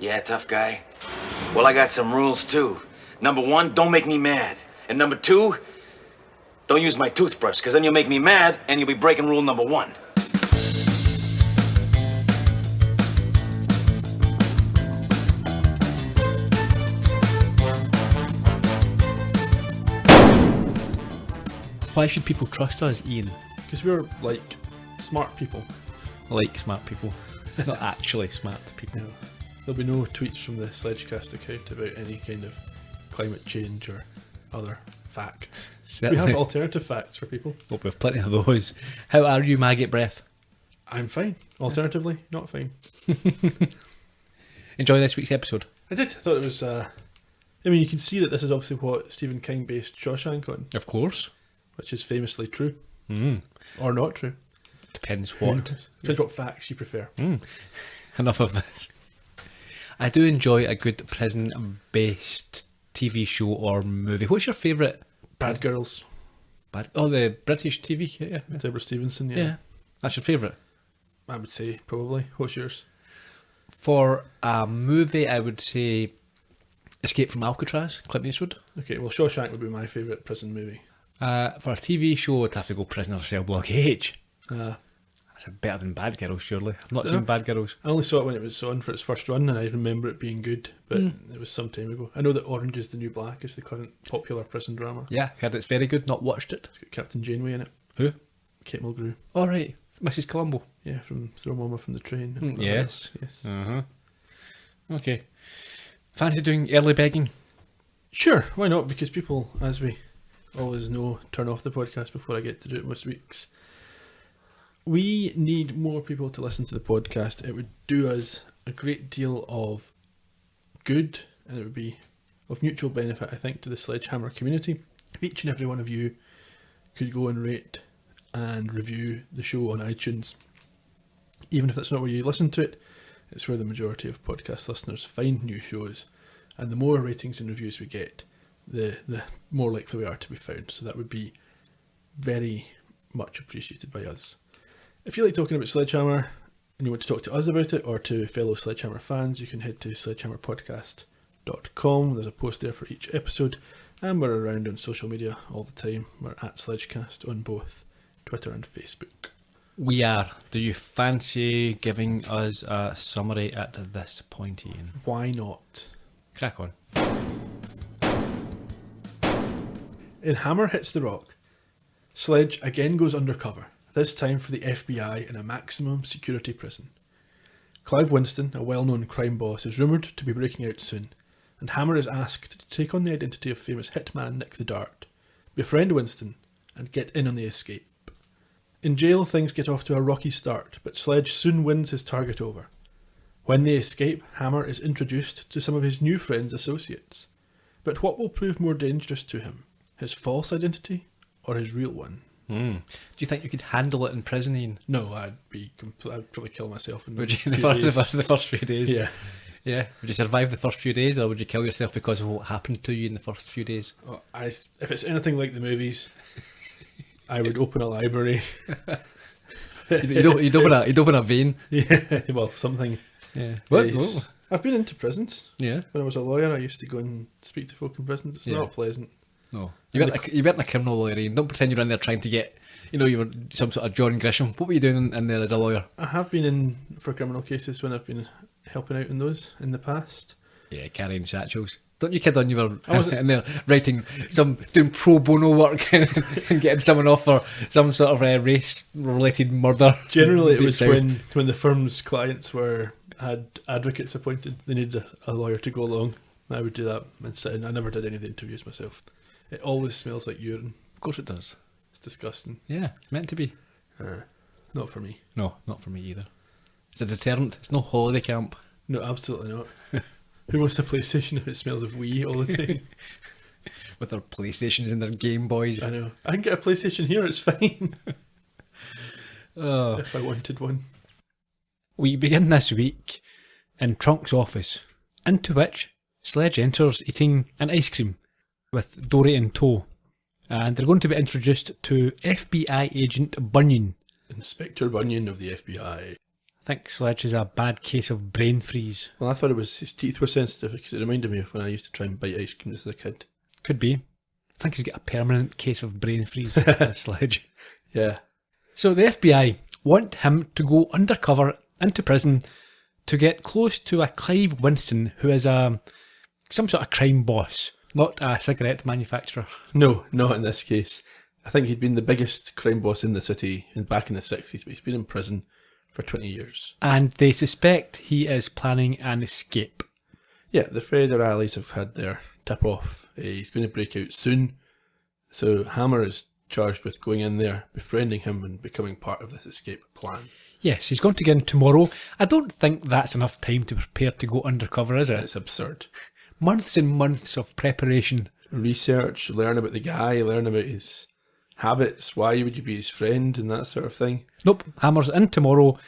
Yeah, tough guy. Well, I got some rules, too. Number 1, don't make me mad. And number 2, don't use my toothbrush, because then you'll make me mad, and you'll be breaking rule number 1. Why should people trust us, Ian? Because we're, like, smart people. Like smart people. Not actually smart people. No. There'll be no tweets from the Sledgecast account about any kind of climate change or other facts. Certainly. We have alternative facts for people. Well, we have plenty of those. How are you, maggot breath? I'm fine. Alternatively, not fine. Enjoy this week's episode. I did. I thought it was... I mean, you can see that this is obviously what Stephen King based Shawshank on. Of course. Which is famously true. Mm. Or not true. Depends what. Depends what facts you prefer. Enough of this. I do enjoy a good prison-based TV show or movie. What's your favourite? Bad Girls. The British TV? Yeah. Deborah Stevenson, Yeah. That's your favourite? I would say, probably. What's yours? For a movie, I would say Escape from Alcatraz, Clint Eastwood. Okay, well, Shawshank would be my favourite prison movie. For a TV show, I'd have to go Prisoner Cell Block H. That's better than Bad Girls, surely. I've not seen Bad Girls. I only saw it when it was on for its first run, and I remember it being good, but it was some time ago. I know that Orange is the New Black is the current popular prison drama. Yeah, heard it's very good, not watched it. It's got Captain Janeway in it. Who? Kate Mulgrew. Oh, right. Mrs. Columbo. Yeah, from Throw Mama from the Train. Yes. Yes. Uh-huh. Okay. Fancy doing early begging? Sure, why not? Because people, as we always know, turn off the podcast before I get to do it most weeks. We need more people to listen to the podcast. It would do us a great deal of good, and it would be of mutual benefit, I think, to the Sledgehammer community. If each and every one of you could go and rate and review the show on iTunes, even if that's not where you listen to it, it's where the majority of podcast listeners find new shows, and the more ratings and reviews we get, the more likely we are to be found. So that would be very much appreciated by us. If you like talking about Sledgehammer and you want to talk to us about it or to fellow Sledgehammer fans, you can head to sledgehammerpodcast.com. There's a post there for each episode, and we're around on social media all the time. We're at Sledgecast on both Twitter and Facebook. We are. Do you fancy giving us a summary at this point, Ian? Why not? Crack on. In Hammer Hits the Rock, Sledge again goes undercover, this time for the FBI in a maximum security prison. Clive Winston, a well-known crime boss, is rumoured to be breaking out soon, and Hammer is asked to take on the identity of famous hitman Nick the Dart, befriend Winston, and get in on the escape. In jail, things get off to a rocky start, but Sledge soon wins his target over. When they escape, Hammer is introduced to some of his new friends' associates. But what will prove more dangerous to him? His false identity or his real one? Do you think you could handle it in prison, Ian? No, I'd probably kill myself in Would you, the first few days? Yeah. Yeah. Would you survive the first few days, or would you kill yourself because of what happened to you in the first few days? Oh, if it's anything like the movies, I would open a library. You'd open a vein. Yeah, well, something. Yeah. What? I've been into prisons. Yeah. When I was a lawyer, I used to go and speak to folk in prisons. It's not pleasant. No. You weren't a criminal lawyer, Ian. Don't pretend you're in there trying to get, you were some sort of John Grisham. What were you doing in there as a lawyer? I have been in for criminal cases when I've been helping out in those in the past. Yeah, carrying satchels. Don't you kid on, you were in there doing pro bono work and getting someone off for some sort of race-related murder. Generally, it was when the firm's clients had advocates appointed. They needed a lawyer to go along. I would do that and sit in. I never did any of the interviews myself. It always smells like urine. Of course it does. It's disgusting. Yeah, it's meant to be. Not for me. No, not for me either. It's a deterrent. It's no holiday camp. No, absolutely not. Who wants a PlayStation if it smells of wee all the time? With their PlayStations and their Game Boys. I know. I can get a PlayStation here, it's fine. If I wanted one. We begin this week in Trunk's office, into which Sledge enters eating an ice cream with Dory in tow. And they're going to be introduced to FBI agent Bunyan. Inspector Bunyan of the FBI. I think Sledge is a bad case of brain freeze. Well, I thought it was his teeth were sensitive because it reminded me of when I used to try and bite ice cream as a kid. Could be. I think he's got a permanent case of brain freeze, Sledge. Yeah. So the FBI want him to go undercover into prison to get close to a Clive Winston, who is some sort of crime boss, not a cigarette manufacturer. No, not in this case. I think he'd been the biggest crime boss in the city back in the 60s, but he's been in prison for 20 years. And they suspect he is planning an escape. Yeah, the federales have had their tip off. He's going to break out soon. So Hammer is charged with going in there, befriending him and becoming part of this escape plan. Yes, he's going to get in tomorrow. I don't think that's enough time to prepare to go undercover, is it? It's absurd. Months and months of preparation. Research, learn about the guy, learn about his habits, why would you be his friend and that sort of thing. Nope, Hammer's in tomorrow,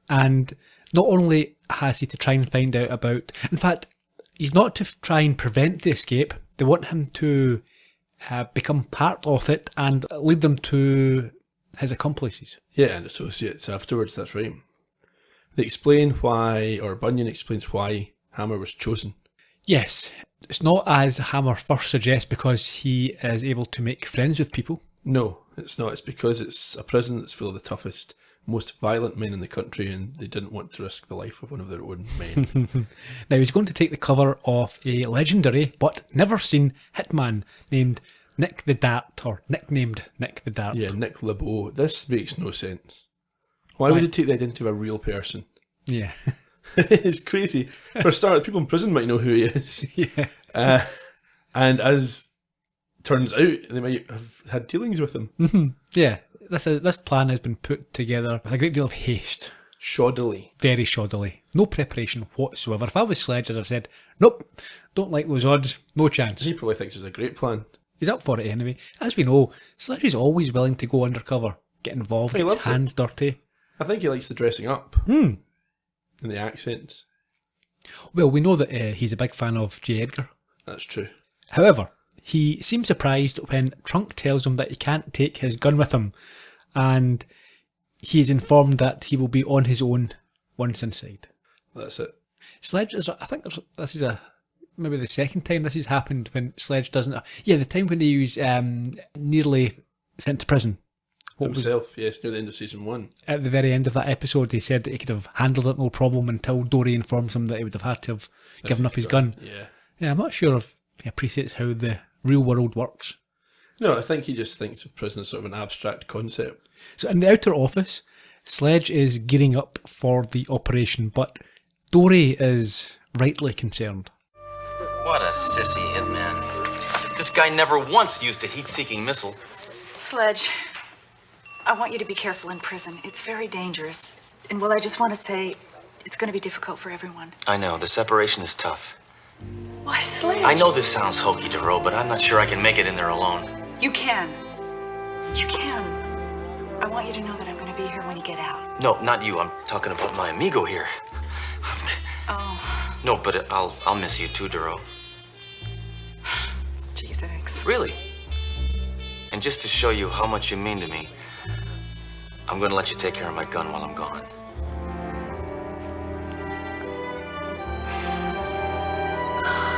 and not only has he to try and find out about... In fact, he's not to try and prevent the escape. They want him to become part of it and lead them to his accomplices. Yeah, and associates afterwards, that's right. They explain why, or Bunyan explains why Hammer was chosen. Yes, it's not as Hammer first suggests because he is able to make friends with people. No, it's not. It's because it's a prison that's full of the toughest, most violent men in the country, and they didn't want to risk the life of one of their own men. Now he's going to take the cover of a legendary but never seen hitman named Nick the Dart, or nicknamed Nick the Dart. Yeah, Nick LeBeau. This makes no sense. Why would he take the identity of a real person? Yeah. It's crazy. For a start, people in prison might know who he is. Yeah. And as turns out, they might have had dealings with him. Mm-hmm. Yeah. This plan has been put together with a great deal of haste. Shoddily. Very shoddily. No preparation whatsoever. If I was Sledge, I'd have said, nope, don't like those odds, no chance. He probably thinks it's a great plan. He's up for it anyway. As we know, Sledge is always willing to go undercover, get involved, get his hands dirty. I think he likes the dressing up. And the accents. Well, we know that he's a big fan of J. Edgar. That's true. However, he seems surprised when Trunk tells him that he can't take his gun with him, and he is informed that he will be on his own once inside. That's it. Sledge is, I think this is maybe the second time this has happened when Sledge doesn't... Yeah, the time when he was nearly sent to prison. Himself, yes, near the end of season 1. At the very end of that episode, he said that he could have handled it no problem until Dory informs him that he would have had to have given up his gun. Yeah, I'm not sure if he appreciates how the real world works. No, I think he just thinks of prison as sort of an abstract concept. So in the outer office, Sledge is gearing up for the operation, but Dory is rightly concerned. What a sissy hitman. This guy never once used a heat-seeking missile. Sledge, I want you to be careful in prison. It's very dangerous. And well, I just want to say, it's going to be difficult for everyone. I know, the separation is tough. Why, Sledge? I know this sounds hokey, DeRoe, but I'm not sure I can make it in there alone. You can. You can. I want you to know that I'm going to be here when you get out. No, not you. I'm talking about my amigo here. Oh. No, but I'll miss you too, DeRoe. Gee, thanks. Really? And just to show you how much you mean to me, I'm going to let you take care of my gun while I'm gone.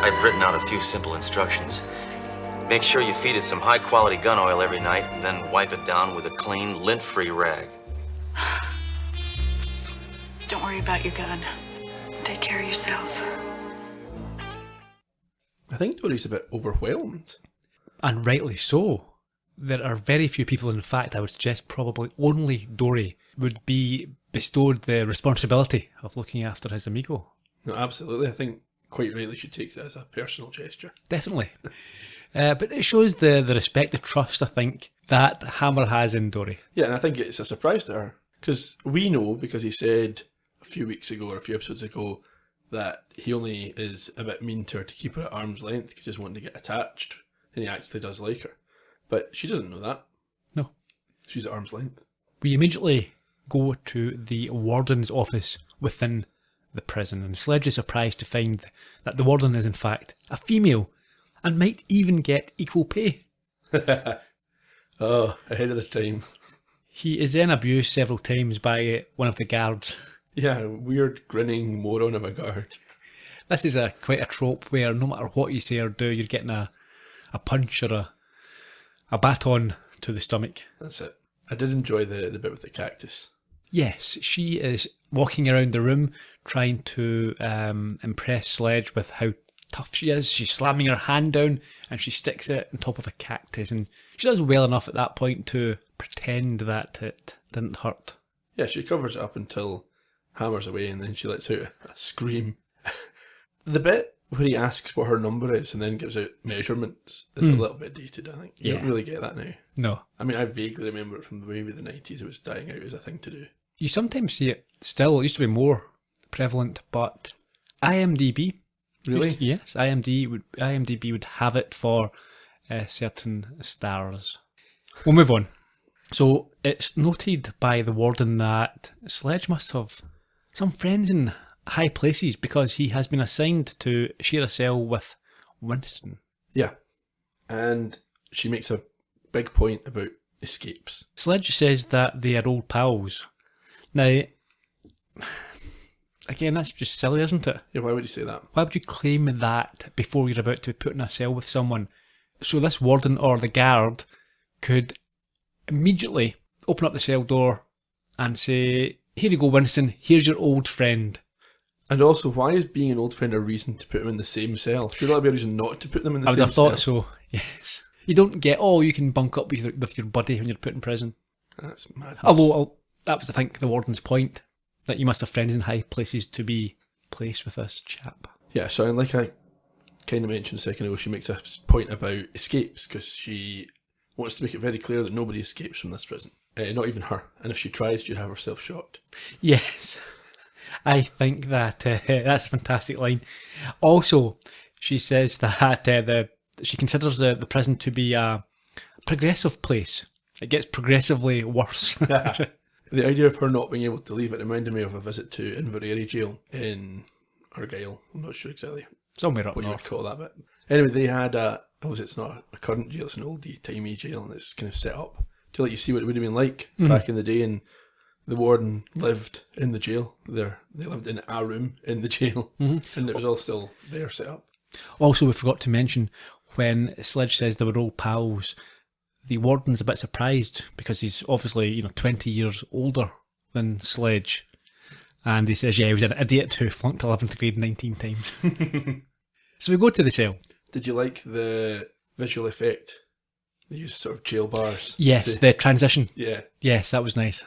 I've written out a few simple instructions. Make sure you feed it some high-quality gun oil every night, and then wipe it down with a clean, lint-free rag. Don't worry about your gun. Take care of yourself. I think Dory's a bit overwhelmed. And rightly so. There are very few people, in fact, I would suggest probably only Dory would be bestowed the responsibility of looking after his amigo. No, absolutely. I think quite rightly she takes it as a personal gesture. Definitely. But it shows the respect, the trust, I think, that Hammer has in Dory. Yeah, and I think it's a surprise to her. Because we know, because he said a few weeks ago or a few episodes ago, that he only is a bit mean to her to keep her at arm's length because he's wanting to get attached. And he actually does like her. But she doesn't know that. No. She's at arm's length. We immediately go to the warden's office within the prison, and Sledge is surprised to find that the warden is in fact a female and might even get equal pay. Oh, ahead of the time. He is then abused several times by one of the guards, Yeah, weird grinning moron of a guard. This is quite a trope where no matter what you say or do, you're getting a punch or a baton to the stomach. That's it. I did enjoy the bit with the cactus. Yes, she is walking around the room trying to impress Sledge with how tough she is. She's slamming her hand down and she sticks it on top of a cactus, and she does well enough at that point to pretend that it didn't hurt. Yeah, she covers it up until Hammer's away, and then she lets out a scream. The bit where he asks what her number is and then gives out measurements is a little bit dated, I think. You don't really get that now. No. I mean, I vaguely remember it from maybe the 90s. It was dying out as a thing to do. You sometimes see it still. It used to be more prevalent, but IMDb... Really? Yes, IMDb would have it for certain stars. We'll move on. So it's noted by the warden that Sledge must have some friends in high places because he has been assigned to share a cell with Winston. Yeah. And she makes a big point about escapes. Sledge says that they are old pals. Now, again, that's just silly, isn't it? Yeah, why would you say that? Why would you claim that before you're about to be put in a cell with someone? So this warden or the guard could immediately open up the cell door and say, "Here you go, Winston, here's your old friend." And also, why is being an old friend a reason to put them in the same cell? Should that be a reason not to put them in the I same would have thought cell? so, yes. You don't get, you can bunk up with your buddy when you're put in prison. That's madness. Although, that was, I think, the warden's point, that you must have friends in high places to be placed with this chap. Yeah, so like I kind of mentioned a second ago, she makes a point about escapes because she wants to make it very clear that nobody escapes from this prison. Not even her. And if she tries, she'd have herself shot. Yes. I think that that's a fantastic line. Also, she says that she considers the prison to be a progressive place. It gets progressively worse. The idea of her not being able to leave it reminded me of a visit to Inverary Jail in Argyll. I'm not sure exactly Somewhere up what you would north. call that bit. Anyway, they had obviously it's not a current jail, it's an oldie-timey jail, and it's kind of set up to let you see what it would have been like back in the day, and the warden lived in the jail. They lived in a room in the jail, and it was all still there set up. Also, we forgot to mention, when Sledge says they were old pals, the warden's a bit surprised because he's obviously 20 years older than Sledge. And he says, yeah, he was an idiot who flunked 11th grade 19 times. So we go to the cell. Did you like the visual effect? They used sort of jail bars. Yes, the transition. Yeah. Yes, that was nice.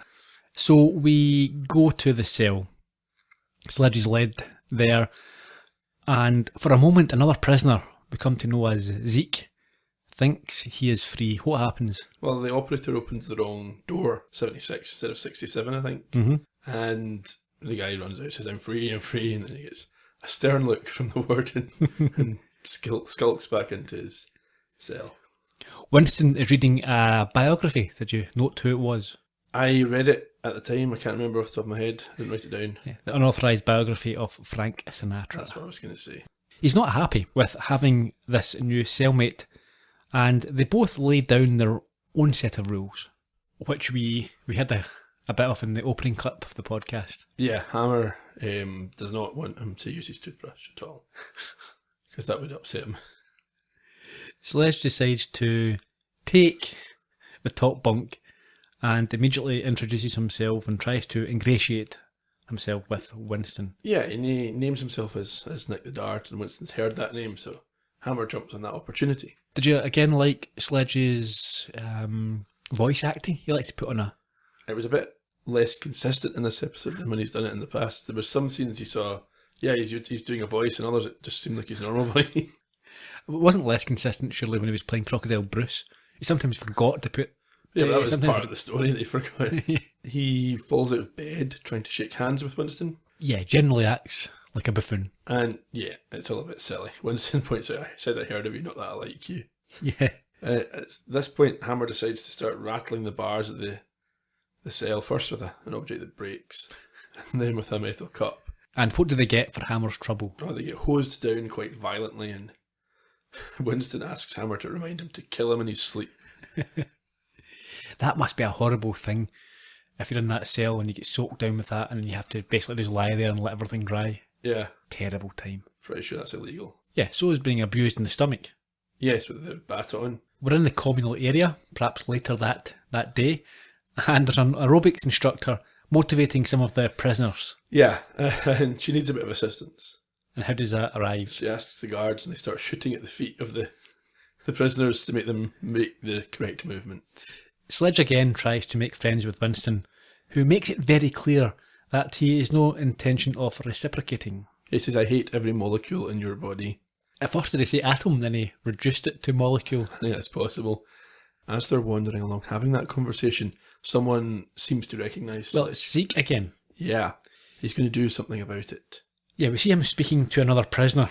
So we go to the cell. Sledge is led there. And for a moment, another prisoner, we come to know as Zeke, thinks he is free. What happens? Well, the operator opens the wrong door, 76 instead of 67, I think. Mm-hmm. And the guy runs out, says, I'm free, and then he gets a stern look from the warden and skulks back into his cell. Winston is reading a biography. Did you note who it was? I read it at the time. I can't remember off the top of my head. I didn't write it down. Yeah, the unauthorised biography of Frank Sinatra. That's what I was going to say. He's not happy with having this new cellmate, and they both lay down their own set of rules, which we had a bit of in the opening clip of the podcast. Yeah, Hammer does not want him to use his toothbrush at all, because that would upset him. Sledge decides to take the top bunk and immediately introduces himself and tries to ingratiate himself with Winston. Yeah, and he names himself as Nick the Dart, and Winston's heard that name, so Hammer jumps on that opportunity. Did you again like Sledge's voice acting? He likes to put on a... It was a bit less consistent in this episode than when he's done it in the past. There were some scenes you saw, yeah, he's doing a voice, and others it just seemed like his normal voice. It wasn't less consistent, surely, when he was playing Crocodile Bruce. He sometimes forgot to put... Yeah, but that was sometimes part of the story that he forgot. He falls out of bed trying to shake hands with Winston. Yeah, generally acts like a buffoon. And yeah, it's all a bit silly. Winston points out, I said I heard of you, not that I like you. Yeah. At this point, Hammer decides to start rattling the bars of the cell, first with an object that breaks, and then with a metal cup. And what do they get for Hammer's trouble? Oh, they get hosed down quite violently, and Winston asks Hammer to remind him to kill him in his sleep. That must be a horrible thing. if you're in that cell and you get soaked down with that and then you have to basically just lie there and let everything dry. Yeah. Terrible time. Pretty sure that's illegal. Yeah, so is being abused in the stomach. Yes, with the baton. We're in the communal area, perhaps later that day, and there's an aerobics instructor motivating some of the prisoners. Yeah, and she needs a bit of assistance. And how does that arrive? She asks the guards, and they start shooting at the feet of the prisoners to make them make the correct movement. Sledge again tries to make friends with Winston, who makes it very clear that he has no intention of reciprocating. He says, I hate every molecule in your body. At first did he say atom, then he reduced it to molecule. Yeah, it's possible. As they're wandering along, having that conversation, someone seems to recognise... Well, it's Zeke again. Yeah, he's going to do something about it. Yeah, we see him speaking to another prisoner.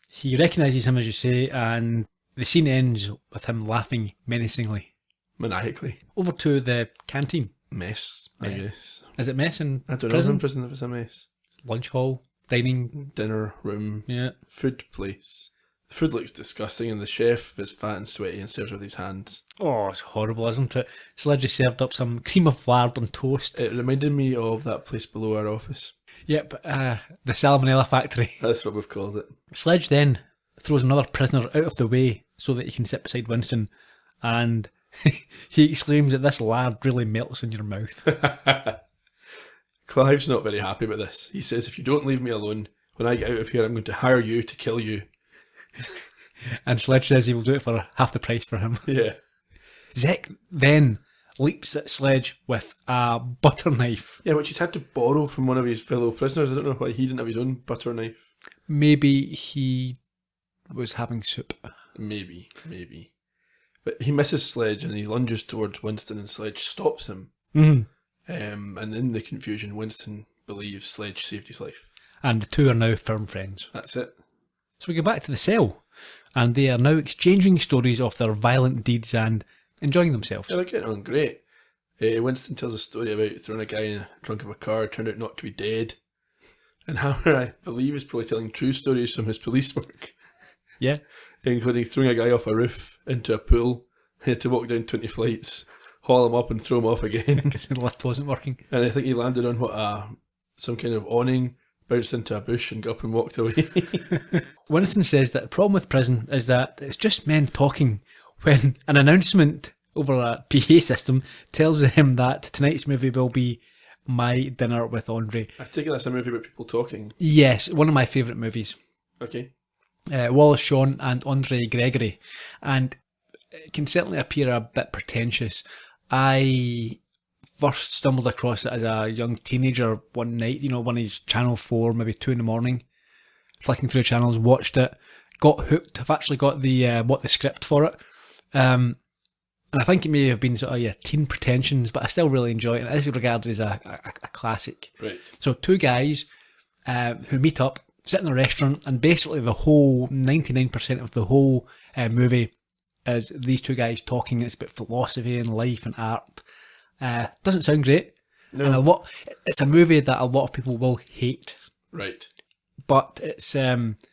He recognises him, as you say, and the scene ends with him laughing menacingly. Maniacally. Over to the canteen. Mess, I guess. Is it mess in I don't prison? know in prison if it's a mess. Lunch hall, dining. Dinner room, Yeah. food place. The food looks disgusting and the chef is fat and sweaty and serves with his hands. Oh, it's horrible, isn't it? Sledge has served up some cream of lard on toast. It reminded me of that place below our office. Yep, the Salmonella factory. That's what we've called it. Sledge then throws another prisoner out of the way so that he can sit beside Winston, and he exclaims that this lard really melts in your mouth. Clive's not very happy about this. He says, if you don't leave me alone, when I get out of here, I'm going to hire you to kill you. And Sledge says he will do it for half the price for him. Yeah. Zek then leaps at Sledge with a butter knife. Yeah, which he's had to borrow from one of his fellow prisoners. I don't know why he didn't have his own butter knife. Maybe he was having soup. Maybe. But he misses Sledge and he lunges towards Winston and Sledge stops him. Mm. And in the confusion, Winston believes Sledge saved his life. And the two are now firm friends. That's it. So we go back to the cell, and they are now exchanging stories of their violent deeds and enjoying themselves. Yeah, they're getting on great. Winston tells a story about throwing a guy in the trunk of a car, turned out not to be dead. And Hammer, I believe, is probably telling true stories from his police work. Yeah. Including throwing a guy off a roof into a pool. He had to walk down 20 flights, haul him up and throw him off again. Because the lift wasn't working. And I think he landed on some kind of awning, bounced into a bush and got up and walked away. Winston says that the problem with prison is that it's just men talking when an announcement over a PA system tells him that tonight's movie will be My Dinner with Andre. I take it that's a movie about people talking. Yes, one of my favourite movies. Okay. Wallace Shawn and Andre Gregory. And it can certainly appear a bit pretentious. I first stumbled across it as a young teenager one night, one of his Channel 4, maybe 2 in the morning, flicking through channels, watched it, got hooked. I've actually got the script for it. And I think it may have been sort of teen pretensions, but I still really enjoy it. And it is regarded as a classic. Right. So two guys who meet up, sit in a restaurant, and basically the whole 99% of the whole movie is these two guys talking. It's about philosophy and life and art. Doesn't sound great. No. And it's a movie that a lot of people will hate. Right. But it's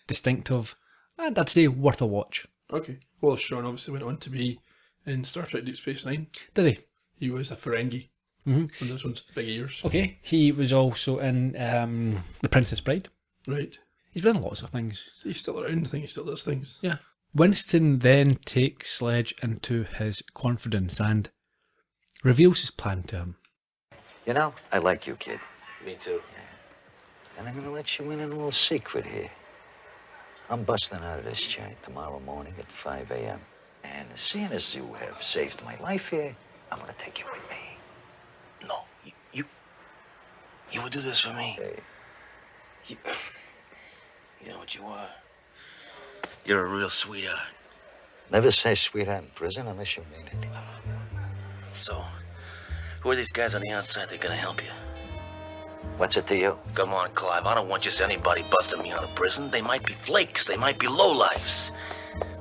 distinctive and I'd say worth a watch. Okay. Well, Shawn obviously went on to be in Star Trek Deep Space Nine. Did he? He was a Ferengi. Mm-hmm. One of those ones with the big ears. Okay. He was also in The Princess Bride. Right. He's been in lots of things. He's still around. I think he still does things. Yeah. Winston then takes Sledge into his confidence and reveals his plan to him. You know, I like you, kid. Me too. And I'm gonna let you in on a little secret here. I'm busting out of this joint tomorrow morning at 5 a.m. And seeing as you have saved my life here, I'm gonna take you with me. No, you would do this for me. Hey, You know what you are? You're a real sweetheart. never say sweetheart in prison unless you mean it. So, who are these guys on the outside that are gonna help you? What's it to you? Come on, Clive. I don't want just anybody busting me out of prison. They might be flakes. They might be lowlifes.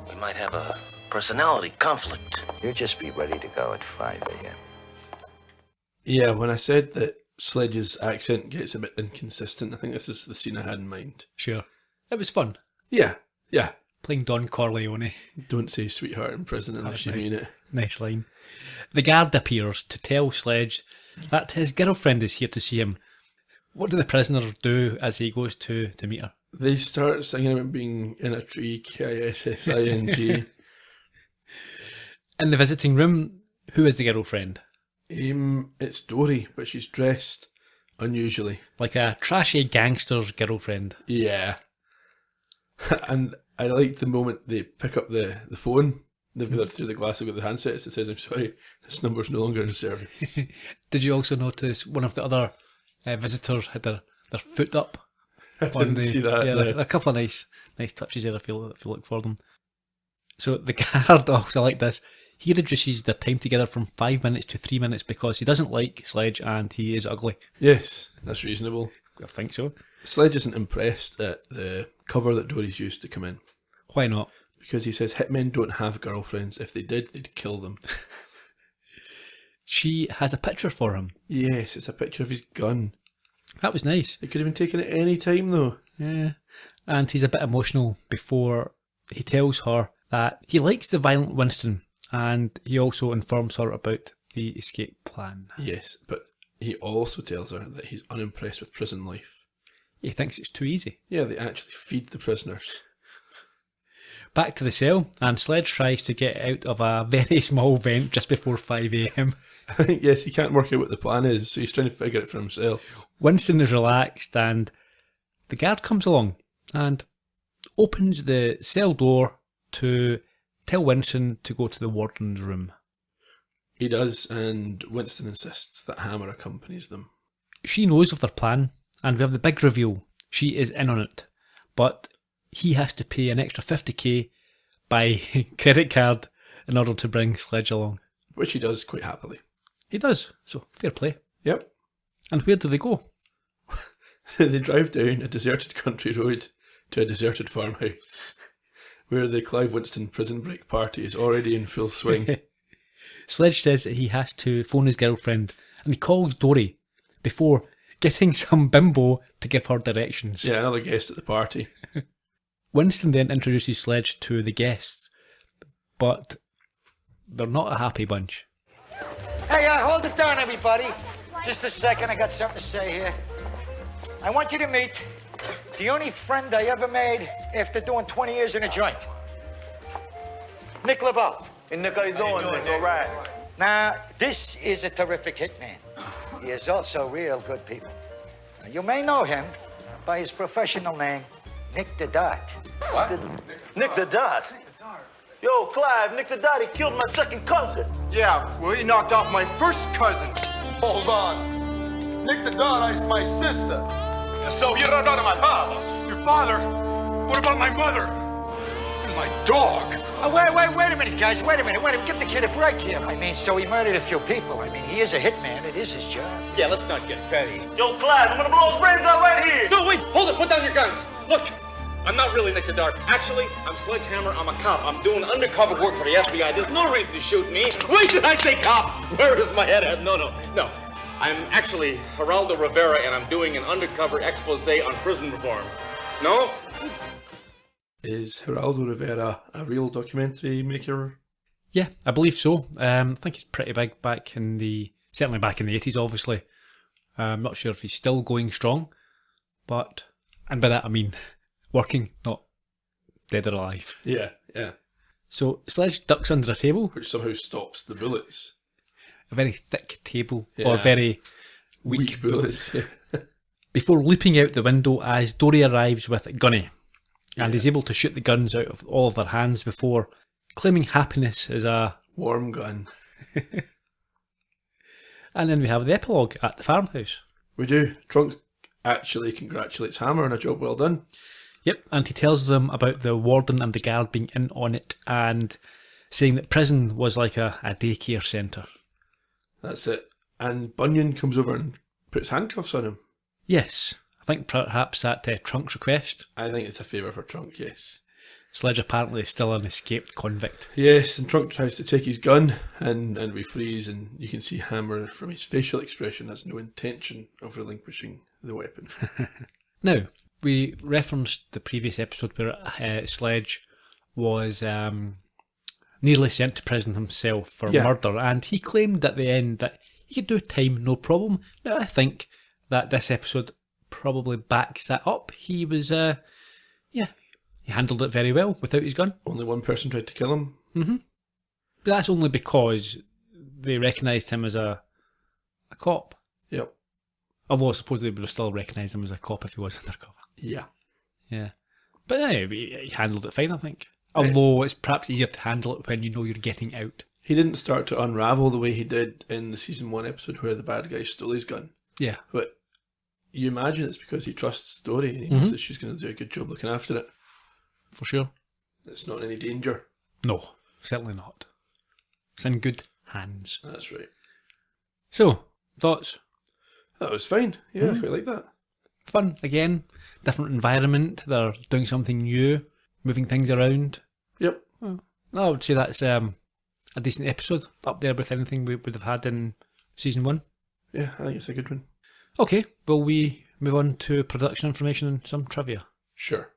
We might have a personality conflict. You just be ready to go at 5 a.m. Yeah, when I said that Sledge's accent gets a bit inconsistent, I think this is the scene I had in mind. Sure. It was fun. Yeah. Playing Don Corleone. Don't say sweetheart in prison unless you right. mean it. Nice line. The guard appears to tell Sledge that his girlfriend is here to see him. What do the prisoners do as he goes to meet her? They start singing about being in a tree, Kissing. In the visiting room, who is the girlfriend? It's Dory, but she's dressed unusually. Like a trashy gangster's girlfriend. Yeah. And I like the moment they pick up the phone. They've got through the glass, they've got the handsets. It says, "I'm sorry, this number's no longer in service." Did you also notice one of the other visitors had their foot up? I didn't see that. Yeah, no. there are a couple of nice touches there if you look for them. So the guard also, I like this, he reduces their time together from 5 minutes to 3 minutes because he doesn't like Sledge and he is ugly. Yes, that's reasonable. I think so. Sledge isn't impressed at the cover that Dory's used to come in. Why not? Because he says hitmen don't have girlfriends. If they did, they'd kill them. She has a picture for him. Yes, it's a picture of his gun. That was nice. It could have been taken at any time, though. Yeah. And he's a bit emotional before he tells her that he likes the violent Winston, and he also informs her about the escape plan. Yes, but he also tells her that he's unimpressed with prison life. He thinks it's too easy. Yeah, they actually feed the prisoners. Back to the cell, and Sledge tries to get out of a very small vent just before 5 a.m. I think, yes, he can't work out what the plan is, so he's trying to figure it for himself. Winston is relaxed, and the guard comes along and opens the cell door to tell Winston to go to the warden's room. He does, and Winston insists that Hammer accompanies them. She knows of their plan, and we have the big reveal. She is in on it, but he has to pay an extra 50k by credit card in order to bring Sledge along. Which he does quite happily. He does, so fair play. Yep. And where do they go? They drive down a deserted country road to a deserted farmhouse, where the Clive Winston prison break party is already in full swing. Sledge says that he has to phone his girlfriend, and he calls Dory before getting some bimbo to give her directions. Yeah, another guest at the party. Winston then introduces Sledge to the guests, but they're not a happy bunch. Hey, hold it down, everybody. Just a second, I got something to say here. I want you to meet the only friend I ever made after doing 20 years in a joint. Nick LeBeau. Hey, Nick, how you doing, Nick? All right. Now, this is a terrific hitman. He is also real good people. Now, you may know him by his professional name, Nick the Dot. What? Nick the Dot? Yo, Clive, Nick the Dot, he killed my second cousin. Yeah, well, he knocked off my first cousin. Hold on. Nick the Don iced my sister. So you don't know my father? Your father? What about my mother? And my dog? Oh, wait a minute, guys. Wait a minute. Give the kid a break here. I mean, so he murdered a few people. I mean, he is a hitman. It is his job. Yeah, let's not get petty. Yo, Clive, I'm gonna blow his brains out right here. No, wait, hold it, put down your guns. Look, I'm not really Nick the Dark. Actually, I'm Sledgehammer. I'm a cop. I'm doing undercover work for the FBI. There's no reason to shoot me. Wait, did I say cop? Where is my head at? No. I'm actually Geraldo Rivera, and I'm doing an undercover expose on prison reform. No? Is Geraldo Rivera a real documentary maker? Yeah, I believe so. I think he's pretty big certainly back in the 80s, obviously. I'm not sure if he's still going strong, but, and by that I mean working, not dead or alive. Yeah. So Sledge ducks under a table, Which somehow stops the bullets. a very thick table, Yeah. or very weak bullets. before leaping out the window as Dory arrives with Gunny, and is able to shoot the guns out of all of their hands before claiming happiness as a... Warm gun. And then we have the epilogue at the farmhouse. We do. Trunk actually congratulates Hammer on a job well done. Yep, and he tells them about the warden and the guard being in on it and saying that prison was like a daycare centre. That's it. And Bunyan comes over and puts handcuffs on him. Yes, I think perhaps at Trunk's request. I think it's a favour for Trunk, yes. Sledge apparently is still an escaped convict. Yes, and Trunk tries to take his gun, and we freeze, and you can see Hammer, from his facial expression, has no intention of relinquishing the weapon. Now, we referenced the previous episode where Sledge was nearly sent to prison himself for murder, and he claimed at the end that you could do time no problem. Now, I think that this episode probably backs that up. He was, he handled it very well without his gun. Only one person tried to kill him. Mm-hmm. But that's only because they recognised him as a cop. Yep. Although I suppose they would have still recognised him as a cop if he was undercover. Yeah. Yeah. But no, he handled it fine, I think. Although it's perhaps easier to handle it when you know you're getting out. He didn't start to unravel the way he did in the season 1 episode where the bad guy stole his gun. Yeah. But you imagine it's because he trusts Story and he knows that she's going to do a good job looking after it. For sure. It's not in any danger. No, certainly not. It's in good hands. That's right. So, thoughts? That was fine. Yeah, I quite like that. Fun, again. Different environment. They're doing something new. Moving things around. Yep. I would say that's a decent episode. Up there with anything we would have had in season 1. Yeah, I think it's a good one. Okay, will we move on to production information and some trivia? Sure.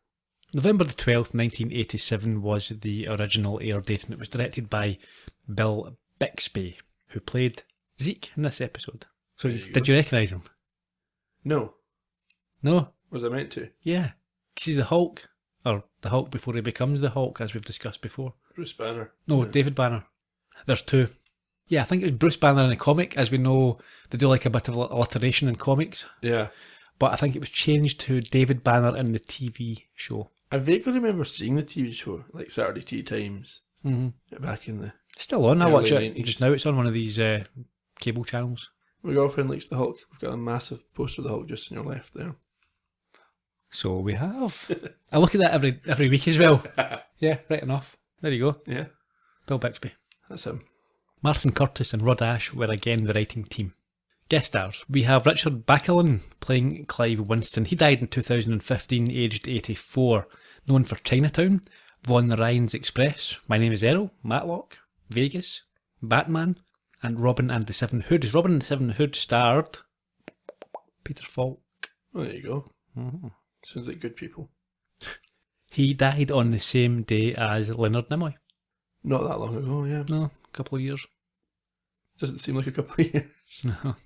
November the 12th, 1987 was the original air date, and it was directed by Bill Bixby, who played Zeke in this episode. So, did you recognise him? No. No? Was I meant to? Yeah. Because he's the Hulk. Or the Hulk before he becomes the Hulk, as we've discussed before. Bruce Banner. No, David Banner. There's 2. Yeah, I think it was Bruce Banner in the comic. As we know, they do like a bit of alliteration in comics. Yeah. But I think it was changed to David Banner in the TV show. I vaguely remember seeing the TV show, like Saturday Tea Times, back in the... Still on. I early watch it 90s. just now. It's on one of these cable channels. My girlfriend likes the Hulk. We've got a massive poster of the Hulk just on your left there. So we have. I look at that every week as well. Yeah, right enough. There you go. Yeah. Bill Bixby. That's him. Martin Curtis and Rod Ash were again the writing team. Guest stars. We have Richard Backlund playing Clive Winston. He died in 2015, aged 84. Known for Chinatown, Von Ryan's Express, My Name is Earl, Matlock, Vegas, Batman, and Robin and the Seven Hoods. Robin and the Seven Hoods starred Peter Falk. Oh, there you go. Sounds like good people. He died on the same day as Leonard Nimoy. Not that long ago, yeah. No, a couple of years. Doesn't seem like a couple of years. No.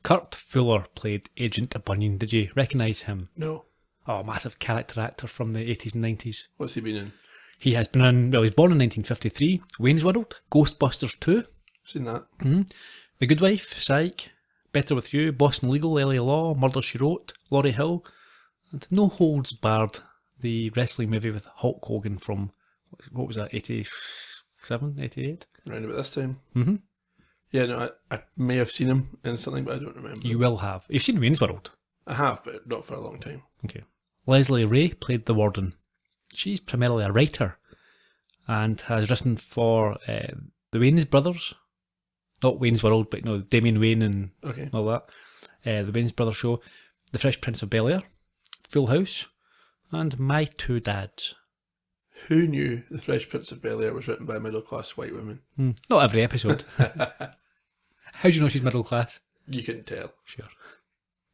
Kurt Fuller played Agent Bunyan. Did you recognise him? No. Oh, massive character actor from the 80s and 90s. What's he been in? He has been in, well, he was born in 1953, Wayne's World, Ghostbusters 2, Seen that. The Good Wife, Psych, Better With You, Boston Legal, LA Law, Murder, She Wrote, Laurie Hill, and No Holds Barred, the wrestling movie with Hulk Hogan from, what was that, 87, 88? Around about this time. Mm-hmm. Yeah, no, I may have seen him in something, but I don't remember. You will have. You've seen Wayne's World? I have, but not for a long time. Okay. Leslie Ray played the Warden. She's primarily a writer and has written for the Wayne's Brothers. Not Wayne's World, but Damian Wayne and all that. The Wayne's Brothers show, The Fresh Prince of Bel-Air, Full House, and My Two Dads. Who knew The Fresh Prince of Bel-Air was written by middle-class white women? Not every episode. How do you know she's middle class? You can tell. Sure.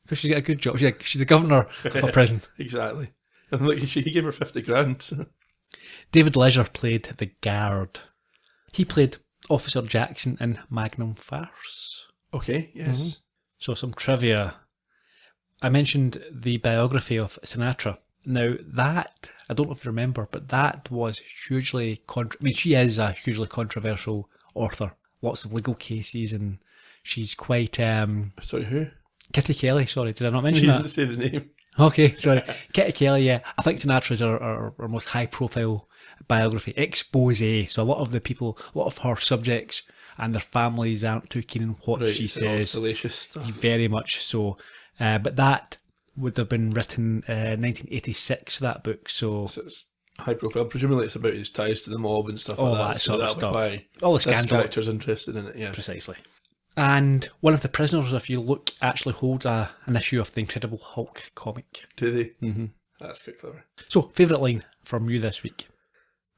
Because she's got a good job. She's the governor of a prison. Exactly. And look, he gave her 50 grand. David Leisure played the guard. He played Officer Jackson in Magnum Farce. Okay, yes. So some trivia. I mentioned the biography of Sinatra. Now that, I don't know if you remember, but that was hugely, she is a hugely controversial author. Lots of legal cases and she's quite... Sorry, who? Kitty Kelly, sorry, did I not mention You that? didn't say the name. Okay, sorry. Kitty Kelly, yeah. I think Sinatra's our most high-profile biography. Expose. So a lot of the people, a lot of her subjects and their families aren't too keen on what she it's all says. salacious stuff. Very much so. But that would have been written 1986, that book. So it's high profile. Presumably it's about his ties to the mob and stuff all like that. that sort of that'll be stuff. why All the this scandal. character's interested in it, yeah. Precisely. And one of the prisoners, if you look, actually holds an issue of the Incredible Hulk comic. Do they? Mm-hmm. That's quite clever. So, favourite line from you this week?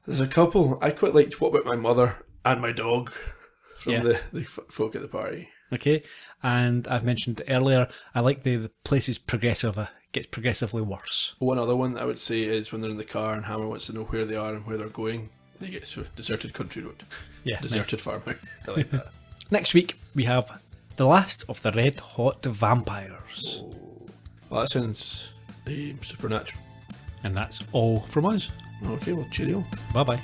There's a couple. I quite liked What About My Mother and My Dog from the folk at the party. Okay, and I've mentioned earlier, I like the place is progressive, gets progressively worse. One other one that I would say is when they're in the car and Hammer wants to know where they are and where they're going, they get to a deserted country road. Yeah, Deserted farmhouse. I like that. Next week, we have The Last of the Red Hot Vampires. Well, that sounds supernatural. And that's all from us. Okay, well, cheerio. Bye-bye.